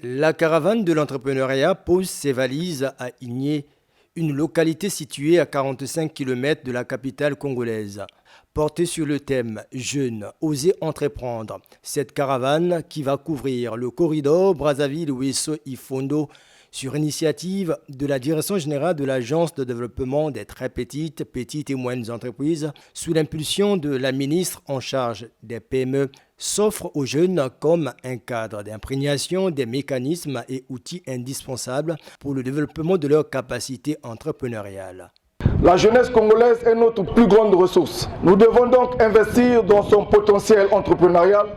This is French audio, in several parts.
La caravane de l'entrepreneuriat pose ses valises à Igné, une localité située à 45 km de la capitale congolaise. Portée sur le thème « Jeunes, osez entreprendre », cette caravane qui va couvrir le corridor Brazzaville-Ouesso-Ifondo sur initiative de la Direction générale de l'Agence de développement des très petites et moyennes entreprises, sous l'impulsion de la ministre en charge des PME, s'offre aux jeunes comme un cadre d'imprégnation des mécanismes et outils indispensables pour le développement de leurs capacités entrepreneuriales. La jeunesse congolaise est notre plus grande ressource. Nous devons donc investir dans son potentiel entrepreneurial,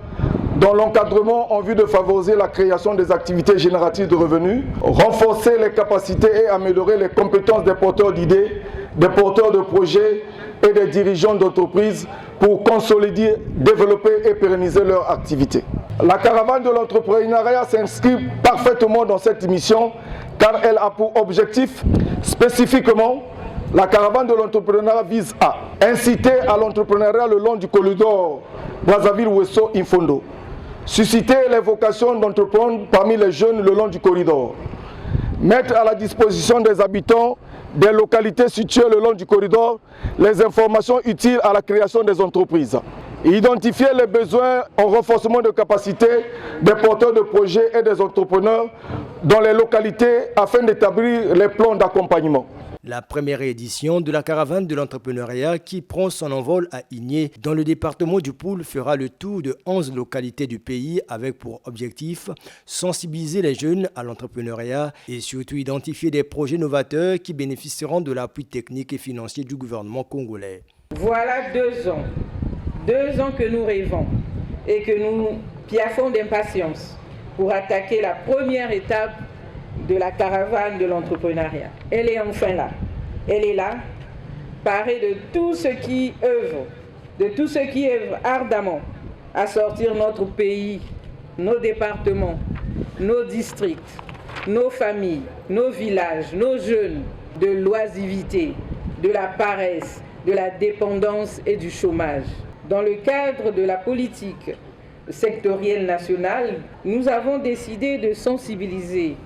dans l'encadrement en vue de favoriser la création des activités génératives de revenus, renforcer les capacités et améliorer les compétences des porteurs d'idées, des porteurs de projets et des dirigeants d'entreprises pour consolider, développer et pérenniser leur activité. La caravane de l'entrepreneuriat s'inscrit parfaitement dans cette mission car elle a pour objectif spécifiquement la caravane de l'entrepreneuriat vise à inciter à l'entrepreneuriat le long du corridor Brazzaville-Ouesso-Ifondo, susciter les vocations d'entreprendre parmi les jeunes le long du corridor, mettre à la disposition des habitants des localités situées le long du corridor les informations utiles à la création des entreprises, identifier les besoins en renforcement de capacités des porteurs de projets et des entrepreneurs dans les localités afin d'établir les plans d'accompagnement. La première édition de la caravane de l'entrepreneuriat qui prend son envol à Igné, dans le département du Poul, fera le tour de 11 localités du pays avec pour objectif sensibiliser les jeunes à l'entrepreneuriat et surtout identifier des projets novateurs qui bénéficieront de l'appui technique et financier du gouvernement congolais. Voilà 2 ans. 2 ans que nous rêvons et que nous piaffons d'impatience pour attaquer la première étape de la caravane de l'entrepreneuriat. Elle est enfin là. Elle est là, parée de tous ceux qui œuvrent ardemment à sortir notre pays, nos départements, nos districts, nos familles, nos villages, nos jeunes de l'oisivité, de la paresse, de la dépendance et du chômage. Dans le cadre de la politique sectorielle nationale, nous avons décidé de sensibiliser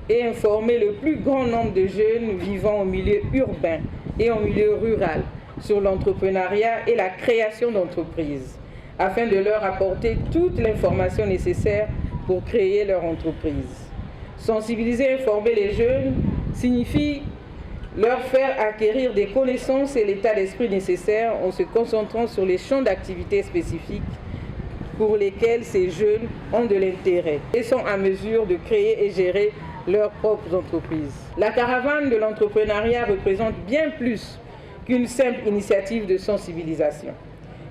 et informer le plus grand nombre de jeunes vivant au milieu urbain et au milieu rural sur l'entrepreneuriat et la création d'entreprises, afin de leur apporter toute l'information nécessaire pour créer leur entreprise. Sensibiliser et informer les jeunes signifie leur faire acquérir des connaissances et l'état d'esprit nécessaires en se concentrant sur les champs d'activité spécifiques pour lesquels ces jeunes ont de l'intérêt et sont à mesure de créer et gérer leurs propres entreprises. La caravane de l'entrepreneuriat représente bien plus qu'une simple initiative de sensibilisation.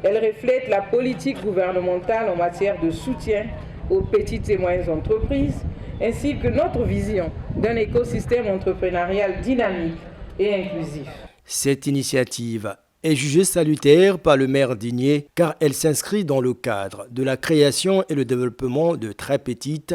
Elle reflète la politique gouvernementale en matière de soutien aux petites et moyennes entreprises, ainsi que notre vision d'un écosystème entrepreneurial dynamique et inclusif. Cette initiative est jugée salutaire par le maire d'Igné car elle s'inscrit dans le cadre de la création et le développement de très petites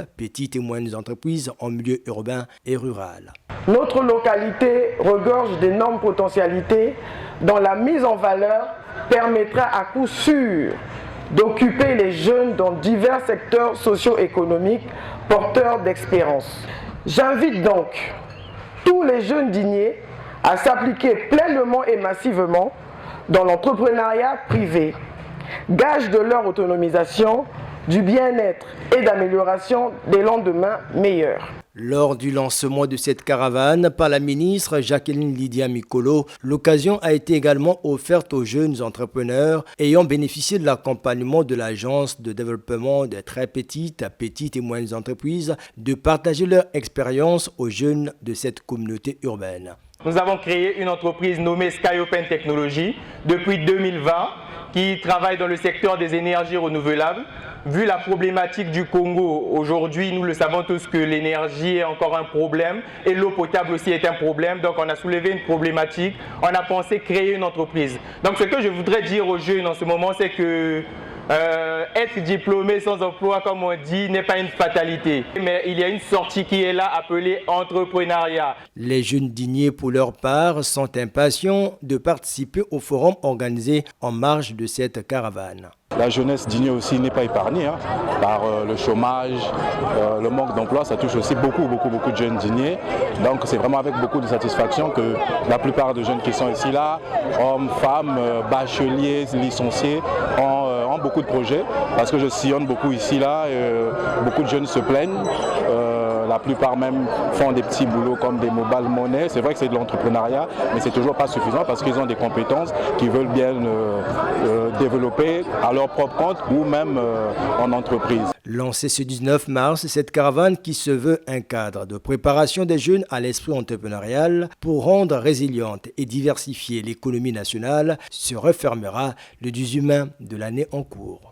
et moyennes entreprises en milieu urbain et rural. Notre localité regorge d'énormes potentialités dont la mise en valeur permettra à coup sûr d'occuper les jeunes dans divers secteurs socio-économiques porteurs d'expérience. J'invite donc tous les jeunes d'Igné à s'appliquer pleinement et massivement dans l'entrepreneuriat privé, gage de leur autonomisation, du bien-être et d'amélioration des lendemains meilleurs. Lors du lancement de cette caravane par la ministre Jacqueline Lydia Mikolo, l'occasion a été également offerte aux jeunes entrepreneurs ayant bénéficié de l'accompagnement de l'Agence de développement des très petites et moyennes entreprises de partager leur expérience aux jeunes de cette communauté urbaine. Nous avons créé une entreprise nommée Skyopen Technologies depuis 2020 qui travaille dans le secteur des énergies renouvelables. Vu la problématique du Congo, aujourd'hui, nous le savons tous que l'énergie est encore un problème et l'eau potable aussi est un problème. Donc on a soulevé une problématique, on a pensé créer une entreprise. Donc ce que je voudrais dire aux jeunes en ce moment, c'est que Être diplômé sans emploi, comme on dit, n'est pas une fatalité. Mais il y a une sortie qui est là, appelée entrepreneuriat. Les jeunes dîniers, pour leur part, sont impatients de participer au forum organisé en marge de cette caravane. La jeunesse digne aussi n'est pas épargnée par le chômage, le manque d'emploi. Ça touche aussi beaucoup de jeunes dîniers. Donc c'est vraiment avec beaucoup de satisfaction que la plupart des jeunes qui sont ici là, hommes, femmes, bacheliers, licenciés, ont beaucoup de projets. Parce que je sillonne beaucoup ici là, beaucoup de jeunes se plaignent. La plupart même font des petits boulots comme des mobile money. C'est vrai que c'est de l'entrepreneuriat, mais c'est toujours pas suffisant parce qu'ils ont des compétences qu'ils veulent bien développer à leur propre compte ou même en entreprise. Lancée ce 19 mars, cette caravane qui se veut un cadre de préparation des jeunes à l'esprit entrepreneurial pour rendre résiliente et diversifier l'économie nationale se refermera le 18 mai de l'année en cours.